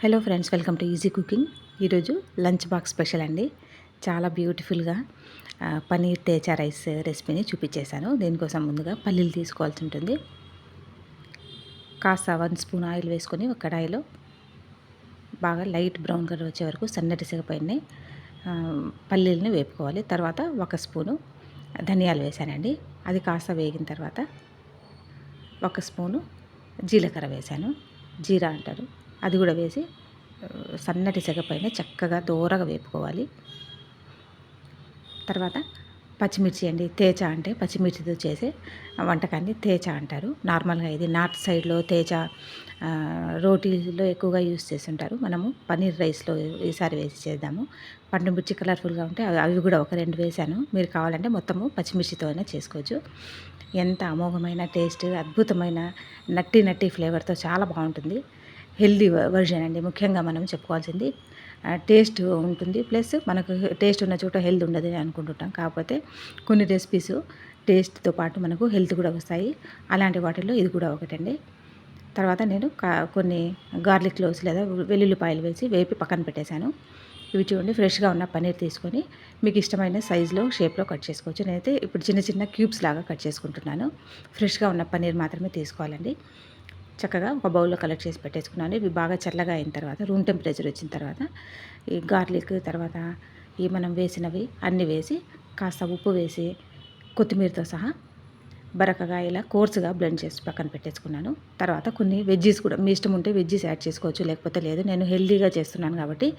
Hello friends, welcome to easy cooking. ఈరోజు lunch box special అండి. చాలా బ్యూటిఫుల్గా పనీర్ తేచా రైస్ రెసిపీని చూపించేశాను. దీనికోసం ముందుగా పల్లీలు తీసుకోవాల్సి ఉంటుంది. కాస్త 1 స్పూన్ ఆయిల్ వేసుకొని ఒక కడాయిలో బాగా లైట్ బ్రౌన్ కలర్ వచ్చే వరకు సన్నటి సెగపైనే పల్లీలని వేపుకోవాలి. తర్వాత 1 స్పూను ధనియాలు వేసానండి. అది కాస్త వేగిన తర్వాత 1 స్పూను జీలకర్ర వేసాను. జీరా అంటారు. అది కూడా వేసి సన్నటి సెగపైన చక్కగా దూరగా వేపుకోవాలి. తర్వాత పచ్చిమిర్చి అండి. తేచా అంటే పచ్చిమిర్చితో చేసే వంటకాన్ని తేచా అంటారు. నార్మల్గా ఇది నార్త్ సైడ్లో తేచా రోటీలో ఎక్కువగా యూజ్ చేస్తుంటారు. మనము పన్నీర్ రైస్లో ఈసారి వేసి చేద్దాము. పండు మిర్చి కలర్ఫుల్గా ఉంటే అవి కూడా ఒక 2 వేసాను. మీరు కావాలంటే మొత్తము పచ్చిమిర్చితో అయినా చేసుకోవచ్చు. ఎంత అమోఘమైన టేస్ట్, అద్భుతమైన నట్టి ఫ్లేవర్తో చాలా బాగుంటుంది. హెల్దీ వర్జన్ అండి. ముఖ్యంగా మనం చెప్పుకోవాల్సింది టేస్ట్ ఉంటుంది, ప్లస్ మనకు టేస్ట్ ఉన్న చోట హెల్త్ ఉండదు అని అనుకుంటుంటాం. కాకపోతే కొన్ని రెసిపీస్ టేస్ట్తో పాటు మనకు హెల్త్ కూడా వస్తాయి. అలాంటి వాటిల్లో ఇది కూడా ఒకటండి. తర్వాత నేను కొన్ని గార్లిక్ క్లోవ్స్ లేదా వెల్లుల్లిపాయలు వేసి వేపి పక్కన పెట్టేశాను. ఇవి చూడండి, ఫ్రెష్గా ఉన్న పన్నీర్ తీసుకొని మీకు ఇష్టమైన సైజులో షేప్లో కట్ చేసుకోవచ్చు. నేనైతే ఇప్పుడు చిన్న చిన్న క్యూబ్స్ లాగా కట్ చేసుకుంటున్నాను. ఫ్రెష్గా ఉన్న పన్నీర్ మాత్రమే తీసుకోవాలండి. చక్కగా ఒక బౌల్లో కలెక్ట్ చేసి పెట్టేసుకున్నాను. ఇవి బాగా చల్లగా అయిన తర్వాత, రూమ్ టెంపరేచర్ వచ్చిన తర్వాత ఈ గార్లిక్ తర్వాత ఈ మనం వేసినవి అన్నీ వేసి కాస్త ఉప్పు వేసి కొత్తిమీరతో సహా బరకగా ఇలా కోర్సుగా బ్లెండ్ చేసి పక్కన పెట్టేసుకున్నాను. తర్వాత కొన్ని వెజ్జీస్ కూడా మీ ఇష్టం ఉంటే వెజ్జీస్ యాడ్ చేసుకోవచ్చు, లేకపోతే లేదు. నేను హెల్దీగా చేస్తున్నాను కాబట్టి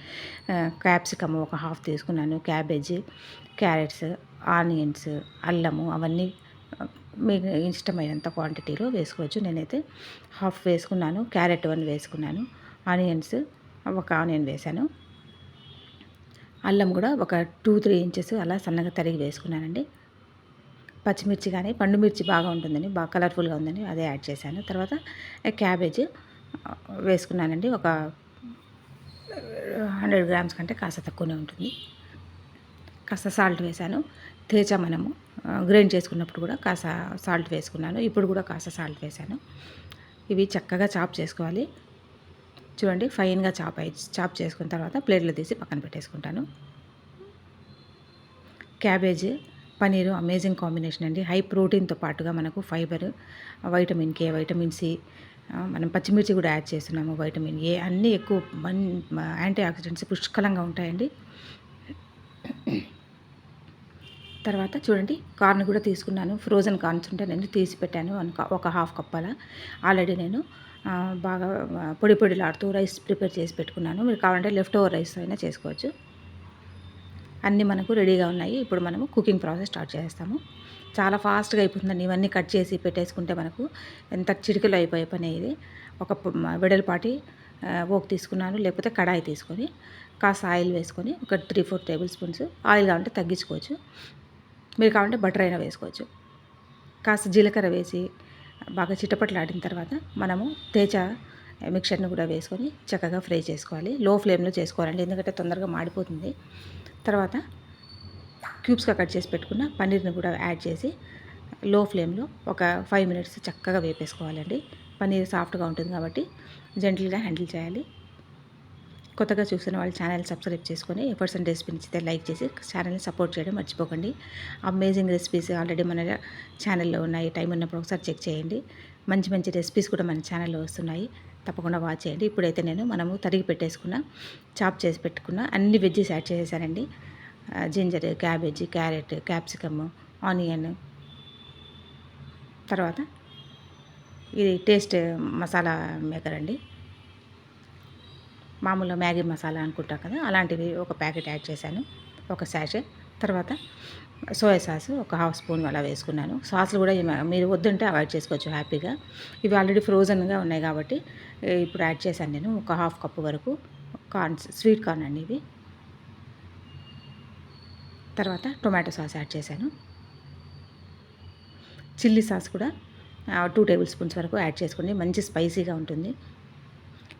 క్యాప్సికమ్ ఒక హాఫ్ తీసుకున్నాను, క్యాబేజీ, క్యారెట్స్, ఆనియన్స్, అల్లము అవన్నీ మీకు ఇష్టమైనంత క్వాంటిటీలో వేసుకోవచ్చు. నేనైతే హాఫ్ వేసుకున్నాను. క్యారెట్ 1 వేసుకున్నాను. ఆనియన్స్ ఒక ఆనియన్ వేసాను. అల్లం కూడా ఒక 2-3 ఇంచెస్ అలా సన్నగా తరిగి వేసుకున్నానండి. పచ్చిమిర్చి కానీ పండు మిర్చి బాగా ఉంటుందని, బాగా కలర్ఫుల్గా ఉందని అదే యాడ్ చేశాను. తర్వాత క్యాబేజ్ వేసుకున్నానండి. ఒక 100 గ్రామ్స్ కంటే కాస్త తక్కువనే ఉంటుంది. కాస్త సాల్ట్ వేసాను. తేచా మనము గ్రైండ్ చేసుకున్నప్పుడు కూడా కాస్త సాల్ట్ వేసుకున్నాను. ఇప్పుడు కూడా కాస్త సాల్ట్ వేసాను. ఇవి చక్కగా చాప్ చేసుకోవాలి. చూడండి, ఫైన్గా చాప్ చేసుకున్న తర్వాత ప్లేట్లో తీసి పక్కన పెట్టేసుకుంటాను. క్యాబేజ్ పనీరు అమేజింగ్ కాంబినేషన్ అండి. హై ప్రోటీన్తో పాటుగా మనకు fibre, vitamin K, vitamin C, మనం పచ్చిమిర్చి కూడా యాడ్ చేస్తున్నాము, వైటమిన్ ఏ, అన్నీ ఎక్కువ యాంటీ ఆక్సిడెంట్స్ పుష్కలంగా ఉంటాయండి. తర్వాత చూడండి, కార్న్ కూడా తీసుకున్నాను. ఫ్రోజన్ కార్న్స్ ఉంటే నేను తీసి పెట్టాను. ఒక హాఫ్ కప్ అలా. ఆల్రెడీ నేను బాగా పొడిలాడుతూ రైస్ ప్రిపేర్ చేసి పెట్టుకున్నాను. మీరు కావాలంటే లెఫ్ట్ ఓవర్ రైస్ అయినా చేసుకోవచ్చు. అన్నీ మనకు రెడీగా ఉన్నాయి. ఇప్పుడు మనము కుకింగ్ ప్రాసెస్ స్టార్ట్ చేస్తాము. చాలా ఫాస్ట్గా అయిపోతుందండి. ఇవన్నీ కట్ చేసి పెట్టేసుకుంటే మనకు ఎంత చిటికలో అయిపోయే పని. ఇది ఒక వెడల్పాటి ఓక్ తీసుకున్నాను, లేకపోతే కడాయి తీసుకొని కాస్త ఆయిల్ వేసుకొని ఒక 3-4 టేబుల్ స్పూన్స్ ఆయిల్ కావాలంటే తగ్గించుకోవచ్చు. మీరు కావాలంటే బటర్ అయినా వేసుకోవచ్చు. కాస్త జీలకర్ర వేసి బాగా చిటపట్లాడిన తర్వాత మనము తేచా మిక్చర్ని కూడా వేసుకొని చక్కగా ఫ్రై చేసుకోవాలి. లో ఫ్లేమ్లో చేసుకోవాలండి, ఎందుకంటే తొందరగా మాడిపోతుంది. తర్వాత క్యూబ్స్గా కట్ చేసి పెట్టుకున్న పన్నీర్ని కూడా యాడ్ చేసి లో ఫ్లేమ్లో ఒక 5 మినిట్స్ చక్కగా వేపేసుకోవాలండి. పన్నీర్ సాఫ్ట్గా ఉంటుంది కాబట్టి జెంటిల్గా హ్యాండిల్ చేయాలి. కొత్తగా చూసిన వాళ్ళు ఛానల్ సబ్స్క్రైబ్ చేసుకొని ఎఫర్ట్స్ అండ్ రెసిపీ నచ్చితే లైక్ చేసి ఛానల్ని సపోర్ట్ చేయడం మర్చిపోకండి. అమేజింగ్ రెసిపీస్ ఆల్రెడీ మన ఛానల్లో ఉన్నాయి. టైం ఉన్నప్పుడు ఒకసారి చెక్ చేయండి. మంచి రెసిపీస్ కూడా మన ఛానల్లో వస్తున్నాయి, తప్పకుండా వాచ్ చేయండి. ఇప్పుడైతే మనము తరిగి పెట్టేసుకున్న, చాప్ చేసి పెట్టుకున్న అన్ని వెజ్జెస్ యాడ్ చేసేసానండి. Ginger, cabbage, carrot, capsicum, onion, తర్వాత ఇది టేస్ట్ మసాలా మేకర్ అండి. మామూలుగా మ్యాగీ మసాలా అనుకుంటాం కదా, అలాంటివి ఒక ప్యాకెట్ యాడ్ చేశాను, ఒక శాషే. తర్వాత సోయా సాస్ ఒక హాఫ్ స్పూన్ అలా వేసుకున్నాను. సాస్లు కూడా మీరు వద్దంటే అవాయిడ్ చేసుకోవచ్చు హ్యాపీగా. ఇవి ఆల్రెడీ ఫ్రోజన్గా ఉన్నాయి కాబట్టి ఇప్పుడు యాడ్ చేశాను నేను ఒక హాఫ్ కప్ వరకు కార్న్స్, స్వీట్ కార్న్ అండి ఇవి. తర్వాత టొమాటో సాస్ యాడ్ చేశాను. చిల్లీ సాస్ కూడా 2 టేబుల్ స్పూన్స్ వరకు యాడ్ చేసుకోండి, మంచి స్పైసీగా ఉంటుంది.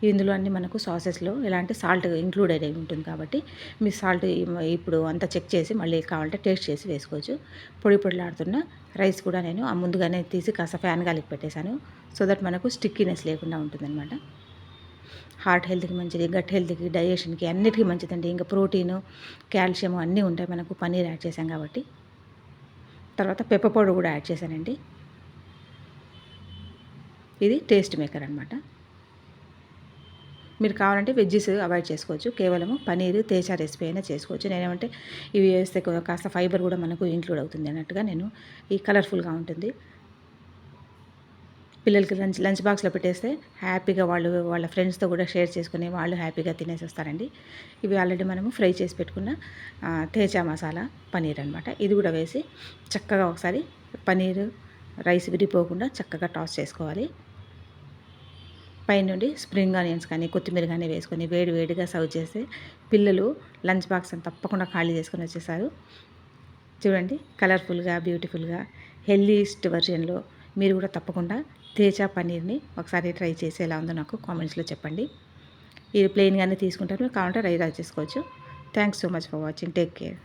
ఇందులో అన్ని మనకు సాసెస్లో ఎలాంటి సాల్ట్ ఇంక్లూడెడ్ అయి ఉంటుంది కాబట్టి మీ సాల్ట్ ఇప్పుడు అంతా చెక్ చేసి మళ్ళీ కావాలంటే టేస్ట్ చేసి వేసుకోవచ్చు. పొడిలాడుతున్న రైస్ కూడా నేను ముందుగానే తీసి కాస్త ఫ్యాన్ గాలికి పెట్టేశాను, సో దట్ మనకు స్టిక్కీనెస్ లేకుండా ఉంటుందన్నమాట. హార్ట్ హెల్త్కి మంచిది, గట్ హెల్త్కి, డైజెషన్కి అన్నిటికీ మంచిదండి. ఇంకా ప్రోటీను, కాల్షియం అన్నీ ఉంటాయి మనకు పన్నీర్ యాడ్ చేసాం కాబట్టి. తర్వాత పెప్పర్ పౌడర్ కూడా యాడ్ చేశానండి. ఇది టేస్ట్ మేకర్ అనమాట. మీరు కావాలంటే వెజ్జెస్ అవాయిడ్ చేసుకోవచ్చు. కేవలము పన్నీరు తేచా రెసిపీ అయినా చేసుకోవచ్చు. నేనేమంటే ఇవి వేస్తే కాస్త ఫైబర్ కూడా మనకు ఇంక్లూడ్ అవుతుంది అన్నట్టుగా నేను ఈ కలర్ఫుల్గా ఉంటుంది. పిల్లలకి లంచ్ బాక్స్లో పెట్టేస్తే హ్యాపీగా వాళ్ళ ఫ్రెండ్స్తో కూడా షేర్ చేసుకుని వాళ్ళు హ్యాపీగా తినేసి వస్తారండి. ఇవి ఆల్రెడీ మనము ఫ్రై చేసి పెట్టుకున్న తేచా మసాలా పన్నీర్ అనమాట. ఇది కూడా వేసి చక్కగా ఒకసారి పన్నీరు రైస్ విడిపోకుండా చక్కగా టాస్ చేసుకోవాలి. పైనుండి స్ప్రింగ్ ఆనియన్స్ కానీ కొత్తిమీర కానీ వేసుకొని వేడిగా సర్వ్ చేస్తే పిల్లలు లంచ్ బాక్స్ అని తప్పకుండా ఖాళీ చేసుకొని వచ్చేసారు. చూడండి కలర్ఫుల్గా, బ్యూటిఫుల్గా, హెల్దీయెస్ట్ వెర్షన్లో మీరు కూడా తప్పకుండా తేచా పన్నీర్ని ఒకసారి ట్రై చేసి ఎలా ఉందో నాకు కామెంట్స్లో చెప్పండి. ఇది ప్లెయిన్గానే తీసుకుంటారు, కావాలంటే రైతా చేసుకోవచ్చు. Thanks so much for watching. Take care.